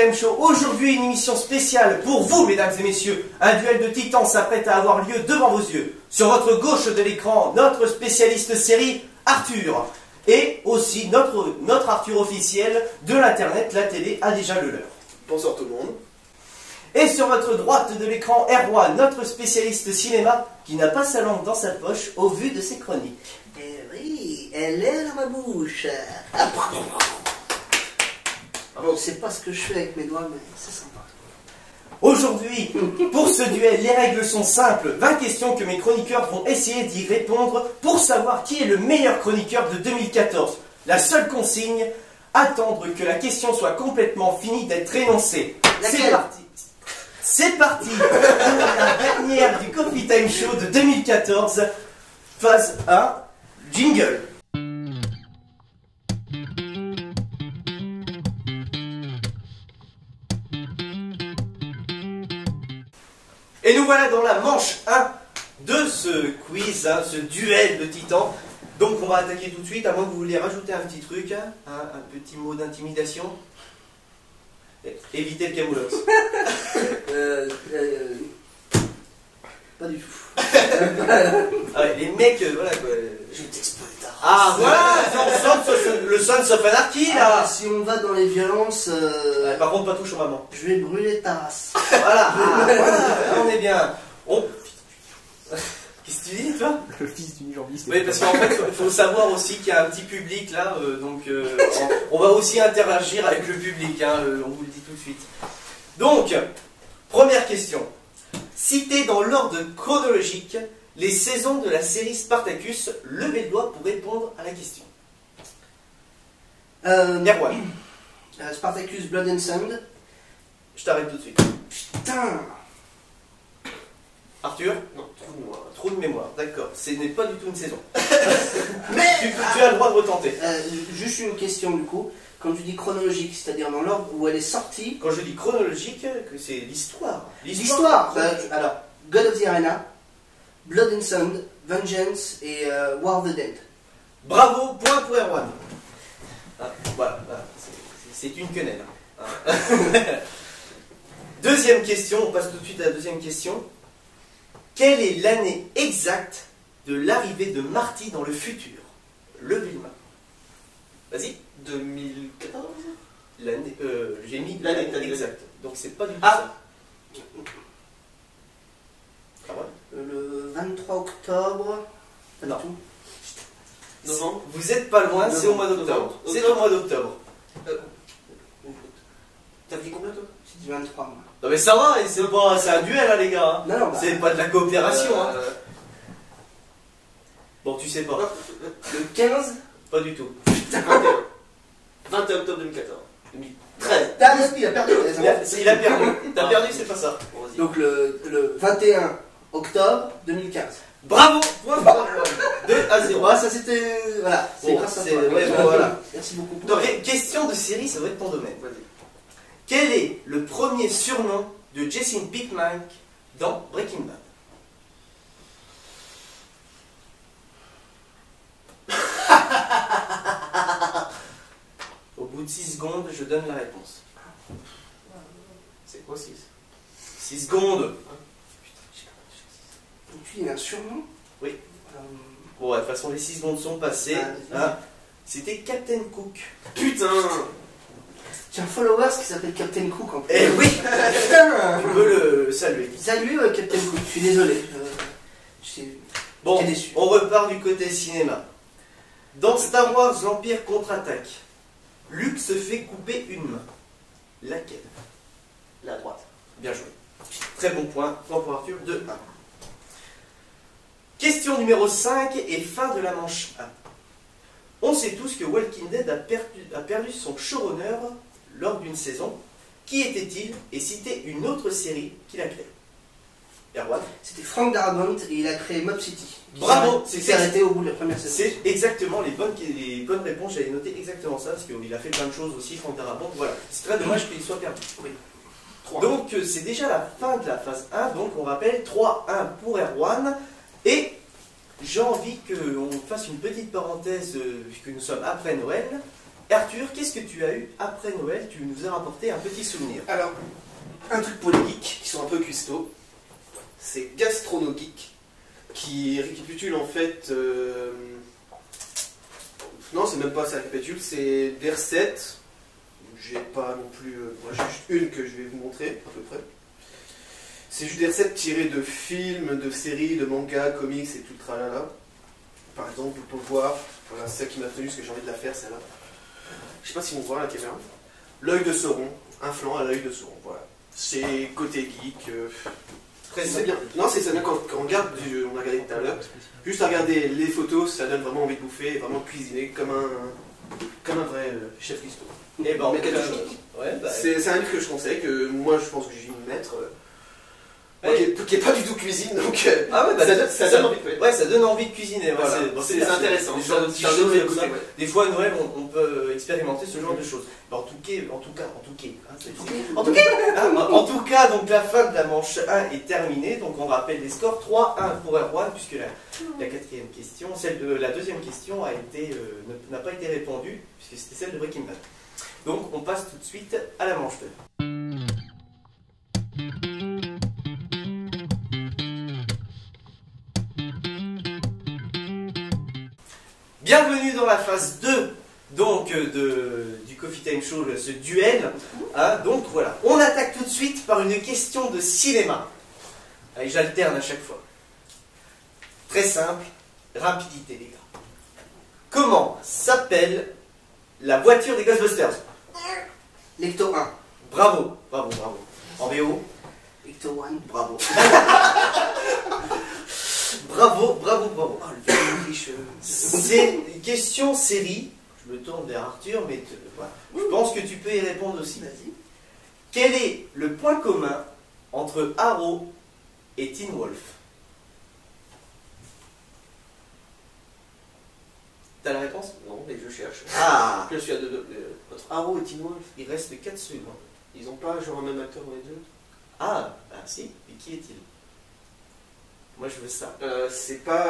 Time Show. Aujourd'hui, une émission spéciale pour vous, mesdames et messieurs. Un duel de titans s'apprête à avoir lieu devant vos yeux. Sur votre gauche de l'écran, notre spécialiste série, Arthur. Et aussi notre Arthur officiel de l'internet, la télé a déjà le leur. Bonsoir tout le monde. Et sur votre droite de l'écran, Erwan, notre spécialiste cinéma, qui n'a pas sa langue dans sa poche au vu de ses chroniques. Eh oui, elle est dans ma bouche. Bon, c'est pas ce que je fais avec mes doigts, mais c'est sympa. Aujourd'hui, pour ce duel, les règles sont simples. 20 questions que mes chroniqueurs vont essayer d'y répondre pour savoir qui est le meilleur chroniqueur de 2014. La seule consigne, attendre que la question soit complètement finie d'être énoncée. C'est parti. C'est parti pour la dernière du Coffee Time Show de 2014. Phase 1, jingle. Et nous voilà dans la manche 1 de ce quiz, ce duel de titans. Donc on va attaquer tout de suite, à moins que vous vouliez rajouter un petit truc, un petit mot d'intimidation. Évitez le camoulox. Pas du tout. Ah ouais, les mecs, voilà quoi. Je vais t'exploser ta race. Ah voilà, le son sauf anarchie là. Si on va dans les violences, Ouais, par contre, pas touche aux mamans. je vais brûler ta race. Voilà, voilà, là, on est bien. Qu'est-ce que tu dis, toi? Le fils d'une jambiste. Oui, parce qu'en fait, il faut savoir aussi qu'il y a un petit public là, on va aussi interagir avec le public, on vous le dit tout de suite. Donc, première question. Citez dans l'ordre chronologique les saisons de la série Spartacus. Levez le doigt pour répondre à la question. Erwan, Spartacus Blood and Sand. je t'arrête tout de suite. Putain. Arthur? Non, trouve-moi. Trou de mémoire, d'accord. Ce n'est pas du tout une saison. Mais Tu as le droit de retenter. juste une question du coup. Quand tu dis chronologique, c'est-à-dire dans l'ordre où elle est sortie. Quand je dis chronologique, que c'est l'histoire. L'histoire. Alors, God of the Arena, Blood and Sand, Vengeance et War of the Dead. Bravo, point pour Erwan. Voilà, c'est une quenelle. Deuxième question, on passe tout de suite à la deuxième question. Quelle est l'année exacte de l'arrivée de Marty dans le futur? Levez le main. Vas-y. 2014. L'année, j'ai mis L'année l'année exacte. Donc c'est pas du tout Ah. ça. Ah ouais. Le 23 octobre. Pas du Non. tout. Novembre. Vous êtes pas loin, c'est au mois d'octobre. Novembre. C'est au mois d'octobre. T'as dit combien toi? C'est du 23 moi. Non mais ça va, c'est un duel les gars. Non, non, bah, C'est pas de la coopération. Bon, tu sais pas. le 15. Pas du tout. 21 octobre 2014. 2013. Ah, il a perdu. Il a perdu. T'as perdu, c'est pas ça. Bon, vas-y. Donc le 21 octobre 2015. Bravo. Point pour Erwan. 2 à 0. Ah, ça c'était. Voilà, c'est Bon, grâce à c'est- toi. ouais, bon, voilà. Merci beaucoup. Donc, question de série, ça va être ton domaine. Vas-y. Quel est le premier surnom de Jesse Pinkman dans Breaking Bad? Au bout de 6 secondes, je donne la réponse. C'est quoi 6? 6 secondes. Donc lui, il a un surnom. Oui. Euh, Bon, de toute façon, les 6 secondes sont passées. Ah, C'était Captain Cook. Putain. J'ai un follower qui s'appelle Captain Cook en plus. Eh oui. Putain. Tu peux le saluer. Salut Captain Cook, je suis désolé. Bon, J'étais déçu. on repart du côté cinéma. Dans Star Wars l'Empire contre-attaque, Luke se fait couper une main. Laquelle? La droite. Bien joué. Très bon point. Point pour Arthur. 2-1. Question numéro 5 et fin de la manche 1. On sait tous que Walking Dead a perdu son showrunner lors d'une saison. Qui était-il? Et citez une autre série qu'il a créée. Erwan? C'était Frank Darabont et il a créé Mob City. Bravo. Il s'est arrêté au bout de la première saison. C'est exactement les bonnes réponses. J'avais noté exactement ça parce qu'il a fait plein de choses aussi, Franck Darabont. Voilà. C'est très dommage qu'il soit perdu. Oui. 3. Donc c'est déjà la fin de la phase 1. Donc on rappelle 3-1 pour Erwan. Et j'ai envie qu'on fasse une petite parenthèse puisque nous sommes après Noël. Arthur, qu'est-ce que tu as eu après Noël? Tu nous as rapporté un petit souvenir. Alors, un truc pour les geeks qui sont un peu custos, c'est Gastrono Geek, qui récapitule en fait... Non, c'est même pas ça récapitule, c'est des recettes. J'ai pas non plus... moi, j'ai juste une que je vais vous montrer, à peu près. C'est juste des recettes tirées de films, de séries, de mangas, comics et tout le tralala. Par exemple, vous pouvez voir, voilà, c'est celle qui m'a tenu, parce que j'ai envie de la faire, celle-là. Je sais pas si on voit la caméra. L'œil de Sauron, un flanc à l'œil de Sauron, voilà. C'est côté geek. C'est bien. Non, c'est bien quand on regarde, on a regardé tout à l'heure. Juste à regarder les photos, ça donne vraiment envie de bouffer, et vraiment cuisiner comme un vrai chef cuistot. Et ben, Mais quelque chose. ouais, bah, C'est un livre que je conseille, que moi je pense que je vais me mettre. Qui n'est pas du tout cuisine, donc ah ouais, bah, ça donne envie de cuisiner. Ouais, ça donne envie de cuisiner. Voilà. C'est intéressant. Des genres de petits C'est un choses autre comme ça. côté, ouais. Des fois, à Noël, on peut expérimenter ce genre de choses. En tout cas, en tout cas, donc la fin de la manche 1 est terminée. Donc on rappelle les scores 3-1 pour Erwan, puisque la quatrième question, celle de la deuxième question, n'a pas été répondue, puisque c'était celle de Breaking Bad. Donc on passe tout de suite à la manche 2. Bienvenue dans la phase 2 donc, du Coffee Time Show, ce duel. Hein, donc voilà, on attaque tout de suite par une question de cinéma. Allez, j'alterne à chaque fois. Très simple, rapidité les gars. Comment s'appelle la voiture des Ghostbusters? Lecto 1. Bravo. En VO? Lecto 1. Bravo. Bravo. Oh, le vieux riche. C'est une question série. Je me tourne vers Arthur, mais voilà. Je pense que tu peux y répondre aussi. Vas-y. Quel est le point commun entre Arrow et Teen Wolf? T'as la réponse? Non, mais je cherche. Ah, Je suis à deux. Votre Arrow et Teen Wolf, il reste 4 secondes. ils n'ont pas genre un même acteur dans les deux? Ah, bah si, mais qui est-il? Moi je veux ça. C'est pas.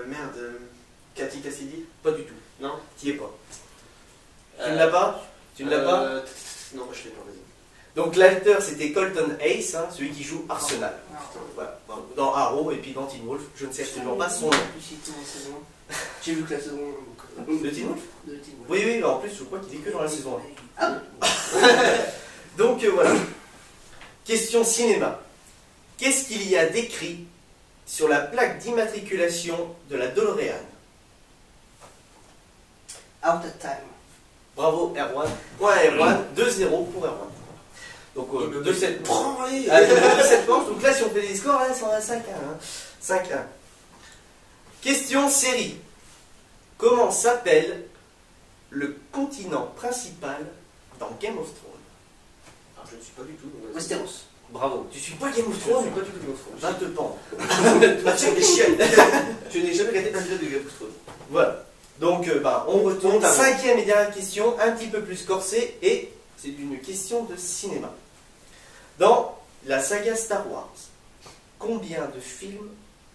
Merde. Cathy Cassidy? Pas du tout. Non? T'y es pas. Tu ne l'as pas? Tu ne l'as pas? Non, moi je l'ai pas, vas-y. Donc l'acteur c'était Colton Hayes, hein, celui qui joue Arsenal. Voilà. Dans Arrow et puis dans Teen Wolf, je ne sais absolument pas son nom. J'ai vu que la saison. De Teen Wolf? De Teen Wolf. Oui, en plus je crois qu'il est que dans la saison 1. Ah, Donc voilà. Question cinéma. Qu'est-ce qu'il y a d'écrit sur la plaque d'immatriculation de la DeLorean? Out of time. Bravo Erwan. Point Erwan, 2-0 pour Erwan. Donc 2-7 Prends, allez! 2-7 manches. Donc là si on fait les scores, là, c'est en 5-1. Hein. 5-1. Question série. Comment s'appelle le continent principal dans Game of Thrones? Alors, je ne suis pas du tout. Donc, Westeros. Bravo. Tu suis pas Game of je ne Thrones? suis pas du tout Game of Thrones. Va te pendre. Tu es des chiennes. Je n'ai jamais regardé un épisode de Game of Thrones. Voilà. Donc, on retourne. Notamment. Cinquième et dernière question, un petit peu plus corsée, et c'est une question de cinéma. Dans la saga Star Wars, combien de films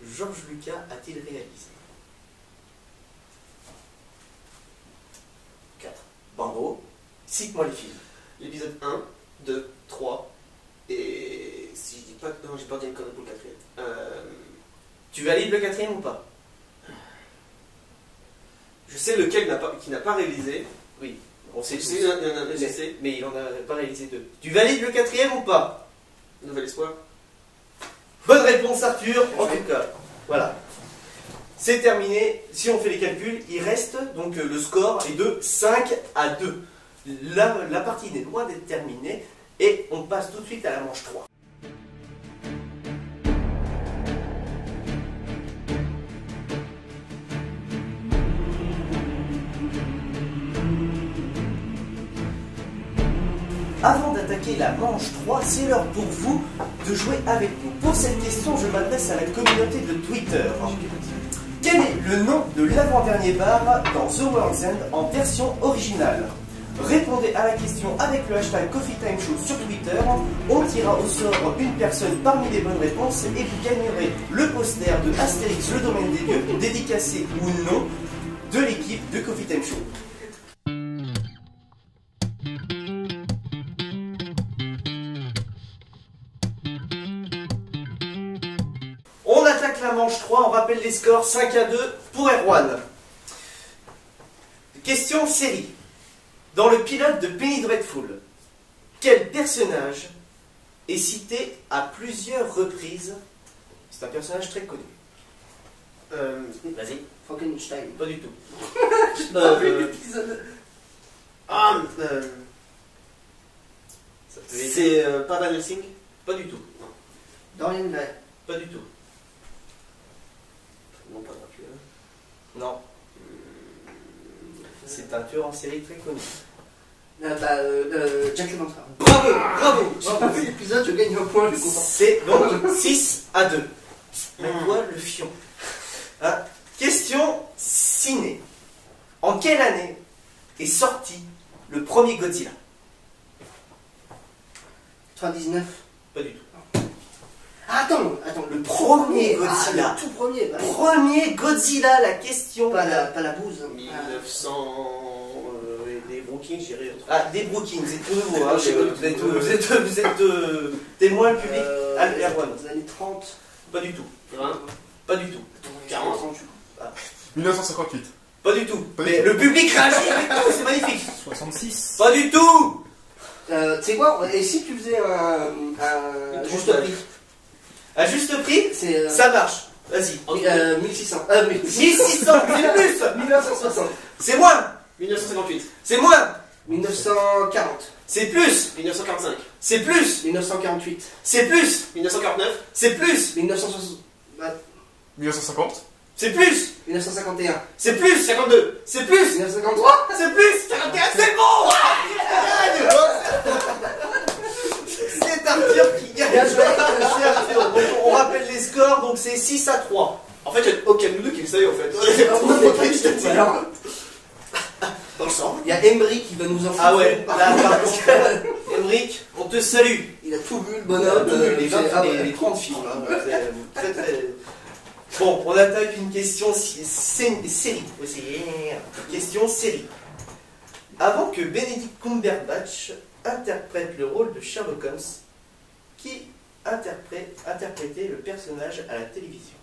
George Lucas a-t-il réalisé? 4. Bravo. Cite-moi les films. L'épisode 1, 2, 3, et si je dis pas que non, j'ai pas dit une connerie pour le quatrième. Tu valides le quatrième ou pas? Je sais lequel qui n'a pas réalisé. Oui. On sait Je tous. sais, il y en a un, je sais. Mais il en a pas réalisé 2. Tu valides le quatrième ou pas? Nouvel espoir. Bonne réponse Arthur, en tout cas. Voilà. C'est terminé. Si on fait les calculs, il reste donc le score est de 5-2. La partie n'est loin d'être terminée et on passe tout de suite à la manche 3. Avant d'attaquer la manche 3, c'est l'heure pour vous de jouer avec nous. Pour cette question, je m'adresse à la communauté de Twitter. Quel est le nom de l'avant-dernier bar dans The World's End en version originale? Répondez à la question avec le hashtag Coffee Time Show sur Twitter. On tirera au sort une personne parmi les bonnes réponses et vous gagnerez le poster de Astérix, le domaine des dieux, dédicacé ou non, de l'équipe de Coffee Time Show. On attaque la manche 3, on rappelle les scores 5-2 pour Erwan. Question série. Dans le pilote de Penny Dreadful, quel personnage est cité à plusieurs reprises? C'est un personnage très connu. Vas-y. Frankenstein. Pas du tout. L'épisode. Ça peut aider. C'est pas Van Helsing? Pas du tout. Dorian Gray. Pas du tout. Non, pas Dracula. Non. C'est un tueur en série très connu. Jack Lantern. Bravo, bravo, J'ai pas vu l'épisode, je gagne un point, je suis content. C'est donc 6-2. Mais quoi le fion? Hein? Question ciné. En quelle année est sorti le premier Godzilla? 99. Pas du tout. Ah, attends, Le premier Godzilla. Le tout premier, bah, Premier Godzilla, la question. pas la bouse. 1900. Les Brookings, j'irai. Ah, des Brookings, c'est tout nouveau. Hein, Je sais pas vous êtes témoins publics. Erwan. Les années 30. Pas du tout. 20. Pas du tout. 40. 1958. Pas du tout. Pas du Mais tout. le public réagit avec tout, c'est magnifique. 66. Pas du tout. Tu sais quoi? Et si tu faisais un juste prix? À juste prix, C'est. ça marche. Vas-y. 1600. 1600, c'est plus. 1960. C'est moins. 1958. C'est moins. 1940. C'est plus. 1945. C'est plus. 1948. C'est plus. 1949. C'est plus. 1960. 1950. C'est plus. 1951. C'est plus. 52. C'est plus. 1953. C'est plus. 41, c'est bon. C'est Arthur qui gagne. Bien joué. C'est Arthur. Donc, on rappelle les scores, donc c'est 6-3. En fait, il n'y a aucun de nous deux qui le savait en fait. Alors, Dans le sang. il y a Emery qui va nous en Ah ouais, là, par contre, Émeric, on te salue. Il a tout vu, le bonhomme. Les 30 films. Hein, très, très... Bon, on attaque une question série. Question série. Avant que Benedict Cumberbatch interprète le rôle de Sherlock Holmes, qui interprétait le personnage à la télévision?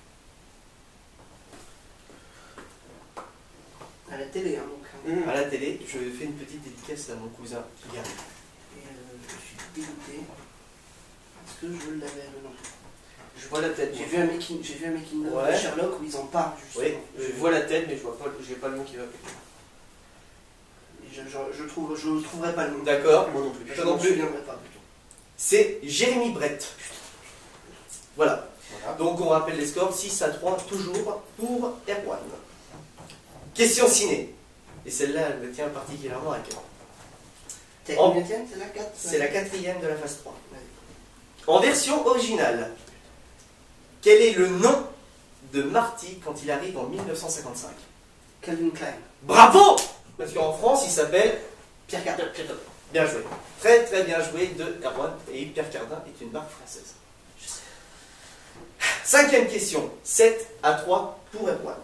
À la télé, hein, donc. À la télé, je fais une petite dédicace à mon cousin qui gagne. Et je suis dégoûté. Parce que je l'avais le nom. Je vois la tête. J'ai vu un making of Ouais. de Sherlock où ils en parlent justement. Oui, Je vois la tête, mais je vois pas, j'ai pas le nom qui va. Et je trouverai pas le nom. D'accord. Moi non plus. Je non m'en plus. souviendrai pas plutôt. C'est Jérémy Brett. Voilà. Voilà. Donc on rappelle les scores, 6-3 toujours pour Erwan. Question ciné. Et celle-là, elle me tient particulièrement à cœur. T'as Oh. combien tiens? C'est la 4? C'est la 4e de la phase 3. En version originale, quel est le nom de Marty quand il arrive en 1955? Calvin Klein. Bravo! Parce qu'en France, il s'appelle Pierre Cardin. Bien joué. Très très bien joué de Erwan. Et Pierre Cardin est une marque française. 5e question. 7-3 pour Erwan.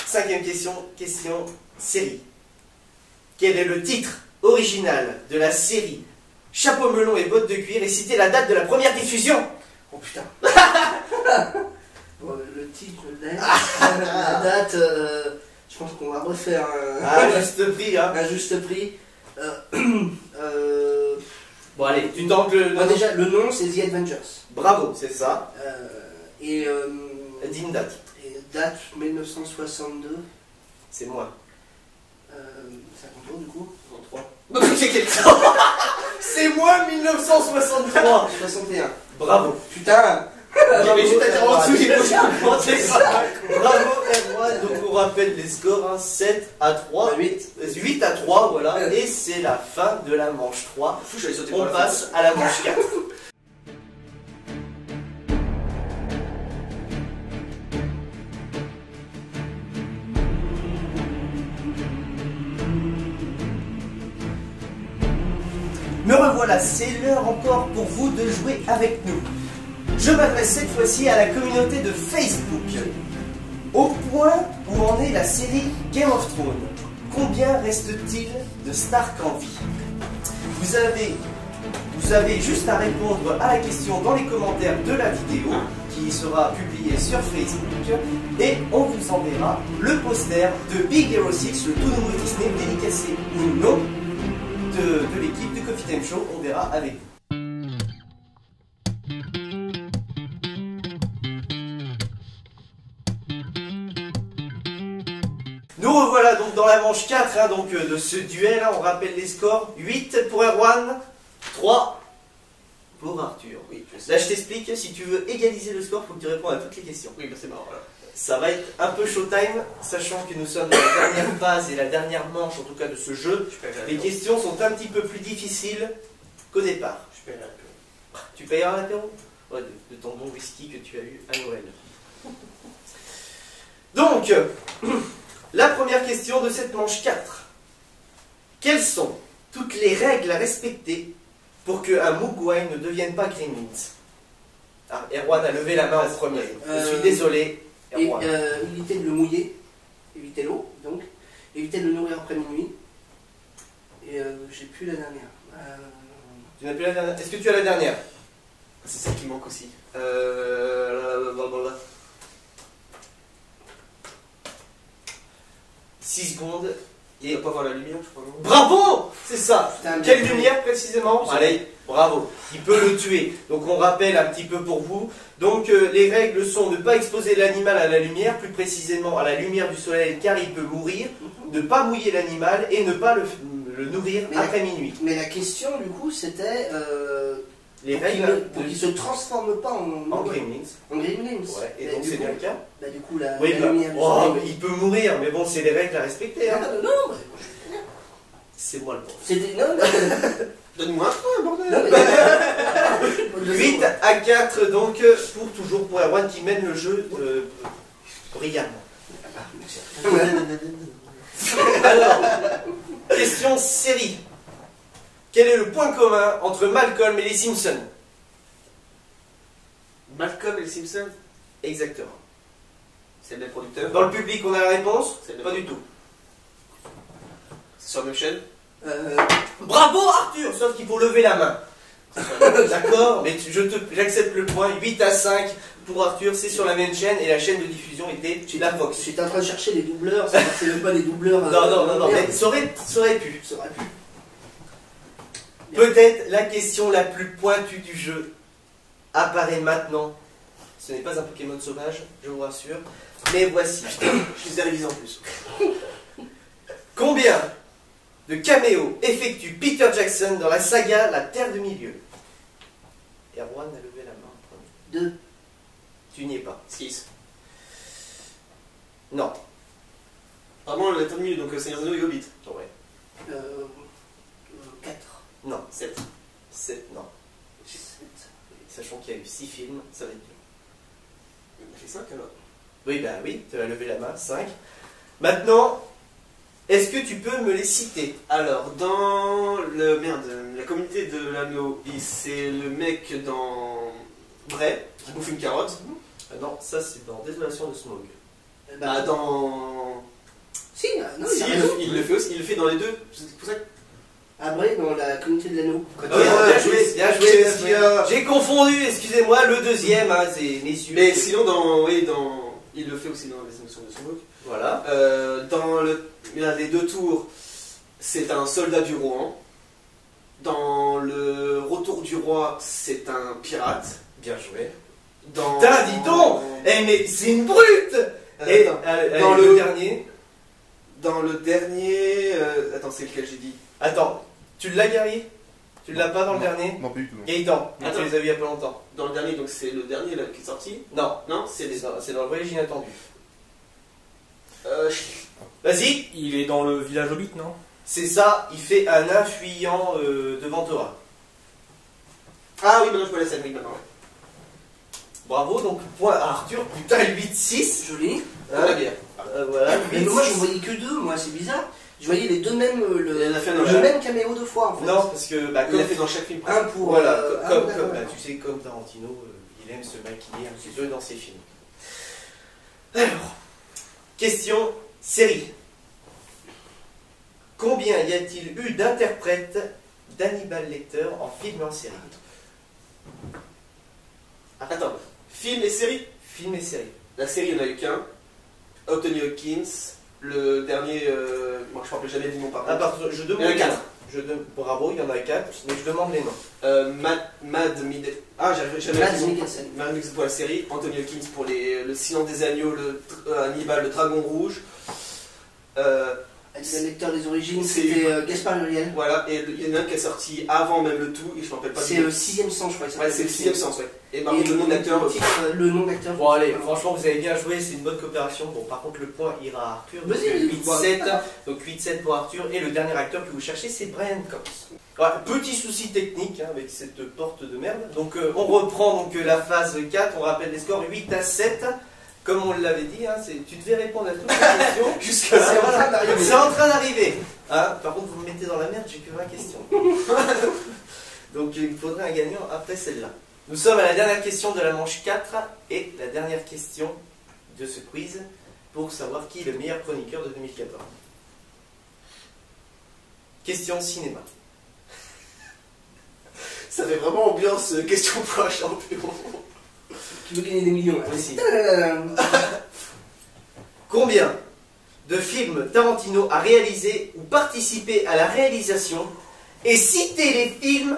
5e question. Question série. Quel est le titre original de la série Chapeau melon et bottes de cuir et citez la date de la première diffusion? Oh putain. Bon, le titre, je l'ai. La date, je pense qu'on va refaire Ah, juste prix, hein. un juste prix. Bon, allez, tu tentes le. Bon, déjà, le nom c'est The Avengers. Bravo, c'est ça. Et Dis une date. date 1962. C'est moi. Ça compte du coup 3. C'est moi 1963. 61. Bravo. Putain. Mais juste à dire en dessous, il faut Bravo Erwan. Donc on rappelle les scores, hein, 7-3. 8-3, voilà. Et c'est la fin de la manche 3. Fou, j'allais sauter On par la passe à la manche 4. Me revoilà, c'est l'heure encore pour vous de jouer avec nous. Je m'adresse cette fois-ci à la communauté de Facebook. Au point où en est la série Game of Thrones, combien reste-t-il de Stark en vie? Vous avez juste à répondre à la question dans les commentaires de la vidéo qui sera publiée sur Facebook et on vous enverra le poster de Big Hero 6, le tout nouveau Disney dédicacé ou non de l'équipe du Coffee Time Show. On verra avec vous. Nous revoilà donc dans la manche 4 de ce duel. On rappelle les scores. 8 pour Erwan, 3 pour Arthur. Oui, je sais. Là je t'explique, si tu veux égaliser le score, il faut que tu répondes à toutes les questions. Oui, bah c'est marrant. Voilà. Ça va être un peu showtime, sachant que nous sommes dans la dernière phase et la dernière manche en tout cas de ce jeu. Les questions sont un petit peu plus difficiles qu'au départ. Je paierai l'apéro. Tu payeras l'apéro? Ouais, de ton bon whisky que tu as eu à Noël. Donc, la première question de cette manche 4. Quelles sont toutes les règles à respecter pour qu'un Mugwai ne devienne pas Gremlins? Ah, Erwan a levé la main en premier. Je suis désolé, Et Erwan. éviter de le mouiller, éviter l'eau, donc. Éviter de le nourrir après minuit. Et j'ai plus la dernière. Tu n'as plus la dernière. Est-ce que tu as la dernière? C'est ça qui manque aussi. 6 secondes. Il va pas voir la lumière, je crois. Non. Bravo! C'est ça. Putain, Quelle bien lumière précisément? Allez, bravo. Il peut le tuer. Donc on rappelle un petit peu pour vous. Donc les règles sont ne pas exposer l'animal à la lumière, plus précisément à la lumière du soleil car il peut mourir, ne pas mouiller l'animal et ne pas le nourrir Mais après minuit. Mais la question, du coup, c'était Les pour qu'il règles ne se transforme pas en gremlins. En gremlins. Ouais, et Bah, donc du c'est coup- bien le cas. Bah, du coup, la Oui, bah, lumière du oh, soleil. mais il peut mourir, mais bon, c'est les règles à respecter. Hein. Non, bah, C'est moi le prof. c'était. Non, Donne-moi un point, bordel. non, 8 à 4, donc, toujours pour Erwan qui mène le jeu brillamment. Alors, question série. Quel est le point commun entre Malcolm et les Simpsons? Malcolm et les Simpsons, Exactement. c'est le même producteur. Dans le public, on a la réponse? C'est le Pas même. du tout. C'est sur la même chaîne. Bravo Arthur, sauf qu'il faut lever la main. D'accord, mais j'accepte le point. 8 à 5 pour Arthur, c'est sur la même chaîne et la chaîne de diffusion était la Fox. J'étais en train de chercher les doubleurs, c'est même pas les doubleurs. Non, merde. mais ça aurait pu. Ça aurait pu. Peut-être la question la plus pointue du jeu apparaît maintenant. Ce n'est pas un Pokémon sauvage, je vous rassure. Mais voici. Je les ai révisés en plus. Combien de caméos effectue Peter Jackson dans la saga La Terre du Milieu? Erwan a levé la main en premier. 2. Tu n'y es pas. 6. Non. Vraiment, la terminée, donc Seigneur des Anneaux et Hobbit. Ouais. 4. Non. 7. 7, non. Sachant qu'il y a eu 6 films, ça va être dur. Il a fait 5 alors. Oui, bah oui, tu as levé la main, 5. Maintenant, est-ce que tu peux me les citer? Alors, dans le. Merde, la communauté de l'anneau, c'est le mec dans. Vrai, qui bouffe une carotte. Non, ça c'est dans Désolation de Smog. Bah, dans. Si, non, Si, il le fait aussi, il le fait dans les deux. C'est pour ça que. Après, dans la communauté de l'anneau. Oui, bien joué, bien joué. Qu'est-ce qu'il y a? J'ai confondu, excusez-moi, le deuxième, hein, c'est messieurs. Mais sinon, dans. Oui, dans. Il le fait aussi dans les émissions de Smoke. Voilà. Dans les deux tours, c'est un soldat du Rohan. Dans le retour du roi, c'est un pirate. Bien joué. Dans... Putain, dis donc. Eh, mais c'est une brute. Et Attends. dans le dernier. Dans le dernier... attends, c'est lequel j'ai dit? Attends, tu l'as Gary? Tu l'as pas dans le Non. dernier? Non, pas du tout. non. Gaëtan, tu Attends. les as vus il y a pas longtemps. Dans le dernier, donc c'est le dernier là, qui est sorti. Non, Non, c'est dans le voyage inattendu. Euh, Vas-y, Il est dans le village Hobbit, non? c'est ça, il fait un nain fuyant devant Thora. Ah oui, maintenant je vois la scène, oui, maintenant. Ouais. Bravo, donc point à Arthur, putain, 8-6. Joli. Pour la bière. Voilà, Mais moi, je voyais que 2, moi, c'est bizarre. Je voyais les deux mêmes. Il a fait un le hommage. même caméo 2 fois, en fait. Non, parce que bah, Il comme, l'a fait dans chaque film. Un pour. voilà, comme, d'accord. bah, tu sais, comme Tarantino, il aime se maquiller un petit peu dans ses films. Alors, Question série. Combien y a-t-il eu d'interprètes d'Hannibal Lecter en film et en série? Attends, film et série? Film et série. La série, il n'y en a eu qu'un. Anthony Hopkins. Le dernier, moi je ne me rappelle jamais du nom par À contre. part, je demande Il y en a les quatre. noms. Bravo, il y en a 4, mais je demande les noms. Mad Mid. Ah, j'arrive jamais à Mads dire. Mikkelsen. Mad Mikkelsen pour la série. Anthony Hopkins pour le Silence des Agneaux, Hannibal, le Dragon Rouge. Le lecteur des origines, C'est- c'était Gaspard Uriel. Voilà, et il y en a un qui est sorti avant même le tout, et je ne me rappelle pas C'est du le tout. 6ème sens, je crois. Ouais, c'est le 6ème sens, ouais. Et par Et contre, le nom de l'acteur. Le nom d'acteur. Bon allez, franchement vous avez bien joué, c'est une bonne coopération. Bon par contre le point ira à Arthur, donc Vas-y, 8-7, donc 8-7 pour Arthur, et le dernier acteur que vous cherchez c'est Brian Cox. Voilà, petit souci technique avec cette porte de merde. Donc on reprend donc la phase 4, on rappelle les scores 8-7. Comme on l'avait dit, hein, tu devais répondre à toutes les questions. Jusqu'à c'est en train d'arriver. C'est en train d'arriver. Hein, par contre vous me mettez dans la merde, j'ai que 20 questions. Donc il faudrait un gagnant après celle-là. Nous sommes à la dernière question de la manche 4 et la dernière question de ce quiz pour savoir qui est le meilleur chroniqueur de 2014. Question cinéma. Ça fait vraiment ambiance question pour un champion. Tu veux gagner des millions. Oui, si. Tadadam. Combien de films Tarantino a réalisé ou participé à la réalisation et citez les films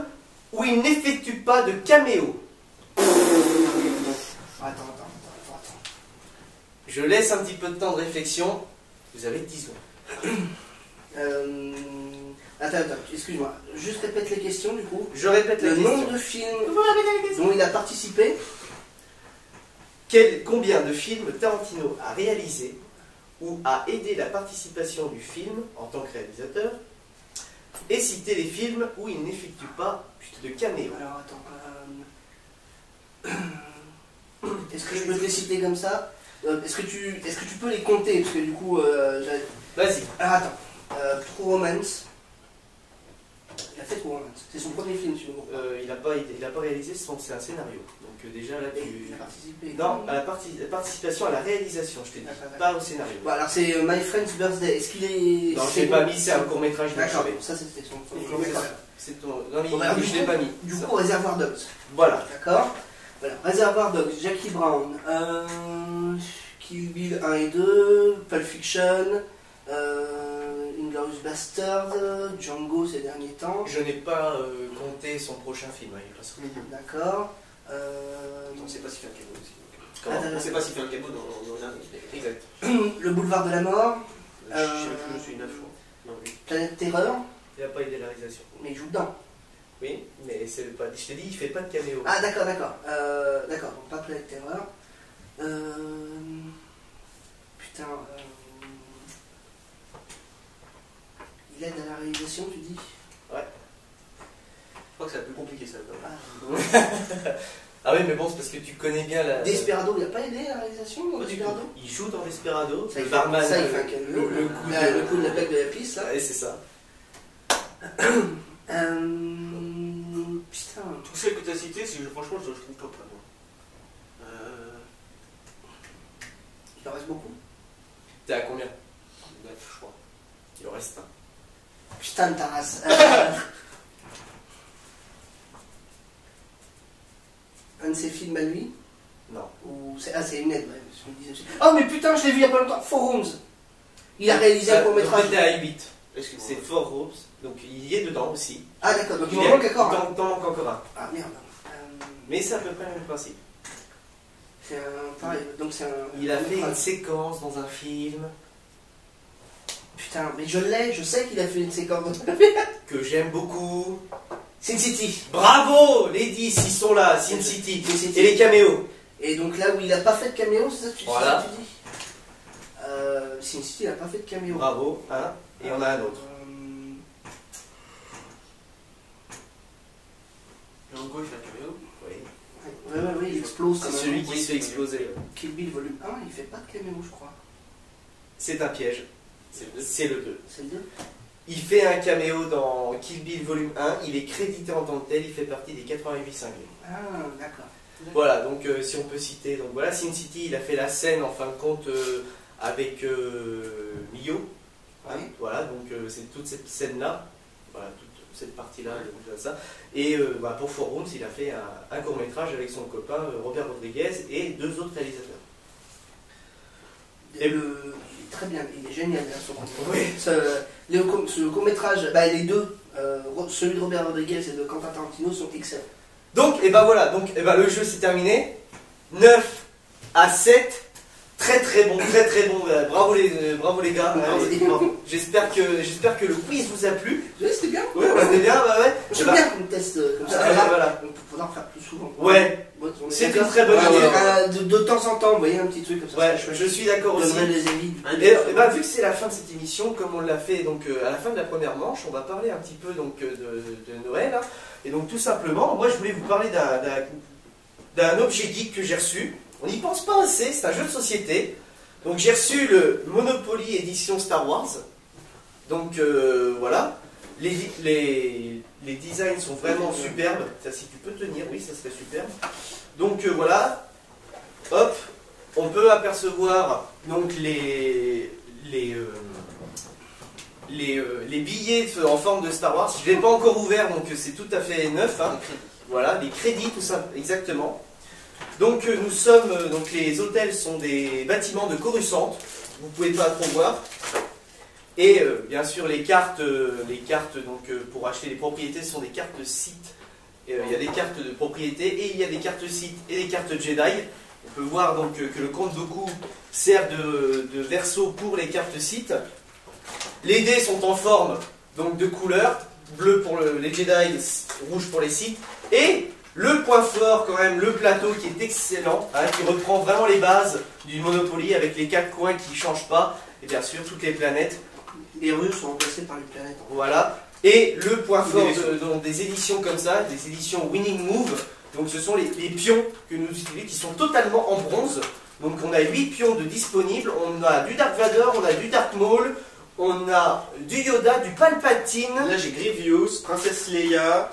où il n'effectue pas de caméo? Attends. Je laisse un petit peu de temps de réflexion. Vous avez 10 secondes. Attends, excuse-moi. Juste répète les questions du coup. Je répète la Le question. nombre de films dont il a participé. Combien de films Tarantino a réalisé ou a aidé la participation du film en tant que réalisateur et citer les films où il n'effectue pas de caméo? Alors attends. Est-ce que je peux te les citer comme ça? Est-ce que tu peux les compter? Parce que du coup, Vas-y. alors attends. True Romance. Il a fait True Romance. C'est son premier film, tu vois. Il n'a pas réalisé, c'est un scénario. Donc déjà là, Il a participé. Non, à la participation à la réalisation, je t'ai dit, pas au scénario. Bon, alors c'est My Friend's Birthday. Est-ce qu'il est. Non, je l'ai pas mis, c'est un court-métrage de D'accord, chevet. ça c'était son premier Oui, court-métrage. C'est ton... Non, mais Bon, alors, je l'ai pas mis. Du Ça. coup, Réservoir Dogs. Voilà. D'accord. Voilà. Réservoir Dogs, Jackie Brown, Kill Bill 1 et 2, Pulp Fiction, Inglourious Bastard, Django ces derniers temps. Je n'ai pas compté son prochain film, hein, il est pas sorti. D'accord. On ne sait pas s'il fait un cadeau aussi. Comment Attends, On ne sait pas s'il fait un cadeau dans l'année. Exact. Le Boulevard de la Mort, Je sais plus, je suis 9 fois. Non, oui. Planète Terreur, Il n'a pas aidé la réalisation. mais il joue dedans. Oui, mais c'est pas... je t'ai dit, il fait pas de caméo. Ah d'accord, d'accord. D'accord, donc pas Planète Terreur. Putain. Il aide à la réalisation, tu dis? Je crois que c'est la plus compliquée ça. Quand même. Ah oui, mais bon, c'est parce que tu connais bien la... Desperado, il a pas aidé à la réalisation dans Pas du Desperado? tout. Il joue dans Desperado, Ça, le il barman. fait un caméo. le coup Là, de... le coup de la plaque de la piste, là. Ouais, c'est ça. Putain. Toutes celles que tu as citées, franchement, je ne trouve pas moi. Il en reste beaucoup. T'es à combien? 9, je crois. Il en reste un. Putain de ta race. Un de ses films à lui? Non. Ou c'est... Ah, c'est une aide, ouais. Je me disais... Oh, mais putain, je l'ai vu il y a pas longtemps. Four Rooms. Il a réalisé un court-métrage. T'es à 8. Excuse-moi. C'est Four Rooms, donc il y est dedans aussi. Ah, d'accord, donc il est- m'en manque encore. un. T'en manques encore un. Ah, merde. Mais c'est à peu près le même principe. C'est un... Pareil, donc c'est un... Il a fait une court-métrage. séquence dans un film Putain, mais je l'ai, je sais qu'il a fait une séquence. que j'aime beaucoup. Sin City. Bravo! Les 10, ils sont là, Sin City. Sin City. Et les caméos. Et donc là où il a pas fait de caméo, c'est ça que tu, Voilà. c'est ça que tu dis? Sin City, il a pas fait de caméo. Bravo, hein. Et on a un autre. Django, il fait un caméo. Oui. Ouais, il explose C'est comme un- celui qui se fait exploser. Kill Bill volume 1, il fait pas de caméo, je crois. C'est un piège. C'est le 2. C'est le 2? Il fait un caméo dans Kill Bill volume 1, il est crédité en tant que tel, il fait partie des 88 cinglés. Ah, d'accord. Voilà, donc si on peut citer, donc voilà, Sin City, il a fait la scène en fin de compte avec Mio. Oui. Voilà, donc c'est toute cette scène-là, voilà, toute cette partie-là, donc, ça. Et pour Four Rooms, il a fait un court-métrage avec son copain Robert Rodriguez et 2 autres réalisateurs. Et il est très bien, il est génial hein, son court-métrage. Oui. Ce court-métrage, les deux, celui de Robert Rodriguez et de Quentin Tarantino sont excellents. Donc, et ben voilà, donc le jeu c'est terminé. 9-7. Très très bon, très très bon. Bravo les gars. Bravo. J'espère que le quiz vous a plu. Oui, c'était bien. Ouais, c'était bien, bah ouais. J'aime bien qu'on teste comme ça. Voilà. On faudra en faire plus souvent. Ouais. C'est une très bonne idée. De temps en temps, vous voyez un petit truc comme ça. Ouais, je suis d'accord aussi. Les avis. Et ben, vu que c'est la fin de cette émission, comme on l'a fait donc à la fin de la première manche, on va parler un petit peu donc de Noël. Hein. Et donc tout simplement, moi je voulais vous parler d'un objet geek que j'ai reçu. On n'y pense pas assez, c'est un jeu de société. Donc j'ai reçu le Monopoly édition Star Wars. Donc voilà. Les designs sont vraiment superbes. Ça, si tu peux tenir, oui, ça serait superbe. Donc voilà. Hop. On peut apercevoir donc les billets en forme de Star Wars. Je ne l'ai pas encore ouvert, donc c'est tout à fait neuf. Hein. Voilà, les crédits, tout ça, exactement. Donc nous sommes, donc les hôtels sont des bâtiments de Coruscant, vous ne pouvez pas trop voir. Et bien sûr les cartes donc, pour acheter les propriétés sont des cartes sites. Il y a des cartes de propriété et il y a des cartes sites et des cartes Jedi. On peut voir donc que le compte Dooku sert de verso pour les cartes sites. Les dés sont en forme donc de couleurs, bleu pour les Jedi, rouge pour les sites. Et le point fort quand même, le plateau qui est excellent, hein, qui reprend vraiment les bases du Monopoly avec les 4 coins qui ne changent pas, et bien sûr toutes les planètes. Les rues sont remplacées par les planètes. Voilà. Et le point fort des éditions comme ça, des éditions Winning Move, donc ce sont les pions que nous utilisons qui sont totalement en bronze. Donc on a 8 pions de disponibles, on a du Dark Vador, on a du Dark Maul, on a du Yoda, du Palpatine. Là j'ai Grievous, Princesse Leia,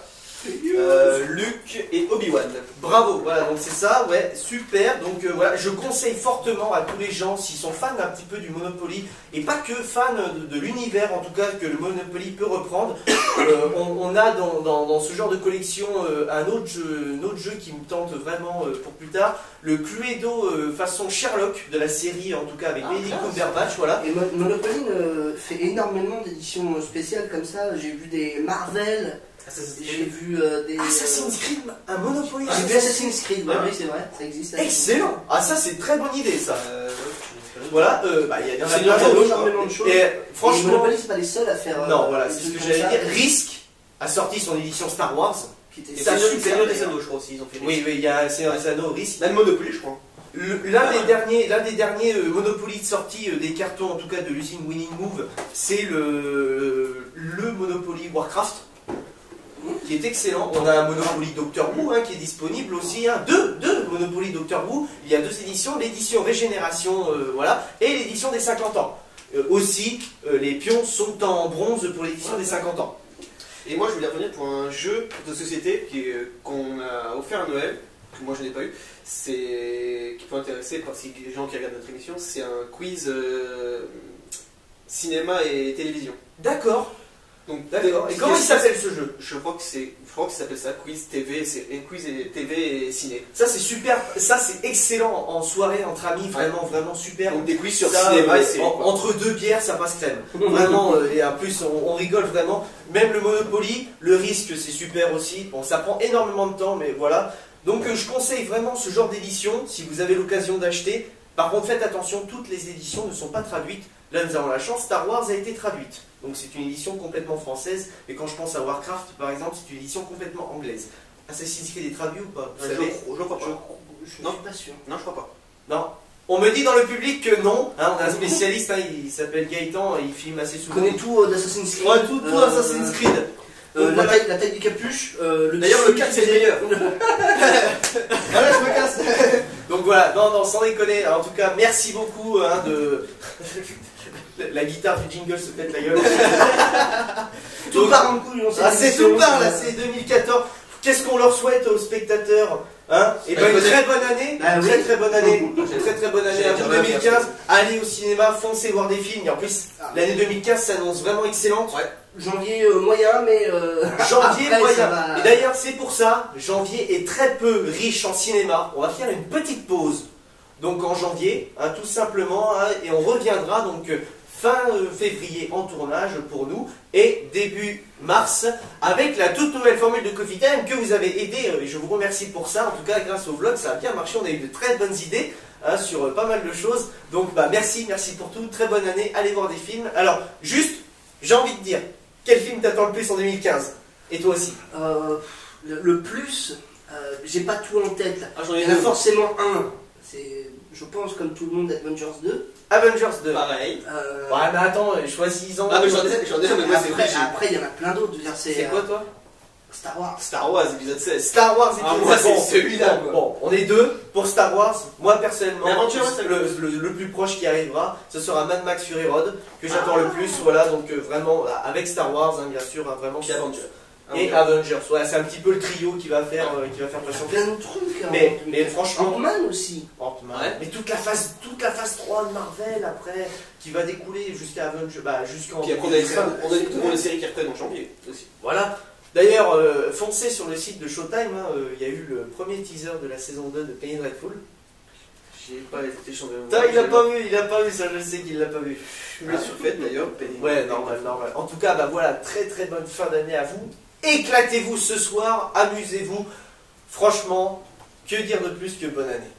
Luke et Obi-Wan. Bravo, voilà, donc c'est ça, ouais, super. Donc voilà, je conseille fortement à tous les gens, s'ils sont fans un petit peu du Monopoly, et pas que fans de l'univers, en tout cas, que le Monopoly peut reprendre. On a dans ce genre de collection un autre jeu qui me tente vraiment pour plus tard, le Cluedo façon Sherlock de la série, en tout cas avec Benedict Cumberbatch, voilà. Et Monopoly fait énormément d'éditions spéciales comme ça. J'ai vu des Marvel. J'ai vu des... Assassin's Creed, un Monopoly. J'ai vu Assassin's Creed, ouais, oui c'est vrai, ça existe. Excellent. Ah ça c'est très bonne idée ça. Voilà, il y en a énormément de choses. Et franchement, Monopoly c'est pas les seuls à faire... non, voilà, c'est ce que j'allais dire. Risk a sorti son édition Star Wars. Qui était Ça, super. Seigneur des Anneaux, je crois aussi, ils ont fait. Oui, il y a Seigneur des Anneaux, Risk. Même Monopoly, je crois. L'un des derniers Monopoly sortis des cartons, en tout cas de l'usine Winning Move, c'est le Monopoly Warcraft, qui est excellent. On a un Monopoly Doctor Who qui est disponible aussi, hein. Deux Monopoly Doctor Who. Il y a 2 éditions, l'édition Régénération, voilà, et l'édition des 50 ans. Aussi, les pions sont en bronze pour l'édition des 50 ans. Et moi je voulais revenir pour un jeu de société qu'on a offert à Noël, que moi je n'ai pas eu, qui peut intéresser les gens qui regardent notre émission, c'est un quiz cinéma et télévision. D'accord. Donc, Et comment il s'appelle ce jeu? Je crois que ça s'appelle ça, quiz TV, quiz et TV et ciné. Ça c'est super, ça c'est excellent en soirée entre amis, vraiment vraiment super. Donc des quiz sur Ça, cinéma et série. entre 2 bières ça passe crème. Vraiment, et en plus on rigole vraiment. Même le Monopoly, le risque c'est super aussi. Bon ça prend énormément de temps mais voilà. Donc je conseille vraiment ce genre d'édition si vous avez l'occasion d'acheter. Par contre faites attention, toutes les éditions ne sont pas traduites. Là nous avons la chance, Star Wars a été traduite. Donc c'est une édition complètement française. Et quand je pense à Warcraft par exemple, c'est une édition complètement anglaise. Assassin's Creed est traduit ou pas? Vous savez? Je crois pas. Je suis Non. pas sûr. Non, je crois pas. Non. On me dit dans le public que non. Hein, on a un spécialiste, il s'appelle Gaëtan, et il filme assez Je souvent. connais tout d'Assassin's Creed. Ouais, tout Assassin's Creed. La taille du capuche. D'ailleurs, le 4 c'est le meilleur. Voilà, je me casse. Donc voilà, non, sans déconner. En tout cas, merci beaucoup de... La guitare du jingle se pète la gueule. Tout part en couille, on sait. Ah, c'est tout part là, c'est 2014. Qu'est-ce qu'on leur souhaite aux spectateurs, hein? Et ben une très bonne année, Ah une oui. très bonne année, une très bonne année à J'allais vous dire 2015. Allez au cinéma, foncez voir des films. Et en plus, l'année 2015 s'annonce vraiment excellente. Ouais. Janvier moyen, mais Janvier après, moyen. ça va- Et d'ailleurs, c'est pour ça, janvier est très peu riche en cinéma. On va faire une petite pause. Donc en janvier, hein, tout simplement, hein, et on reviendra donc fin février en tournage pour nous et début mars avec la toute nouvelle formule de Coffee Time que vous avez aidé et je vous remercie pour ça. En tout cas, grâce au vlog, ça a bien marché. On a eu de très bonnes idées hein, sur pas mal de choses. Donc bah, merci pour tout. Très bonne année. Allez voir des films. Alors, juste, j'ai envie de dire, quel film t'attend le plus en 2015? Et toi aussi? Le plus, j'ai pas tout en tête. Là. Ah, j'en Il ai y en a deux. forcément un. C'est, je pense, comme tout le monde, Avengers 2. Avengers 2. Pareil. Ouais, mais attends, choisis-en. Ah, mais j'en ai, mais moi c'est après, obligé. après, il y en a plein d'autres. Je veux dire, C'est quoi toi? Star Wars. Star Wars épisode 16. Star Wars Ah, épisode moi, 7. c'est celui-là, Bon, quoi. bon, on est deux pour Star Wars. Moi personnellement, Mais Avengers, c'est le plus proche qui arrivera, ce sera Mad Max Fury Road que j'attends le plus. Voilà, donc vraiment avec Star Wars, hein, bien sûr, hein, vraiment. Puis Avengers. Et Avengers. Ouais, c'est un petit peu le trio qui va faire Il y a patienter. plein de trucs. hein. Mais franchement, Ant-Man aussi. Ant-Man. Ouais. Mais toute la phase 3 de Marvel après, qui va découler jusqu'à Avengers, bah, jusqu'en. Puis après on a une série qui reprennent en janvier aussi. Voilà. D'ailleurs, foncez sur le site de Showtime, hein, il y a eu le premier teaser de la saison 2 de Penny Dreadful. J'ai pas été chanté. Il a pas vu ça, je sais qu'il l'a pas vu. Je me l'ai surfaite d'ailleurs. Penny. Ouais, normal. En tout cas, bah voilà, très bonne fin d'année à vous. Éclatez-vous ce soir, amusez-vous. Franchement, que dire de plus que bonne année.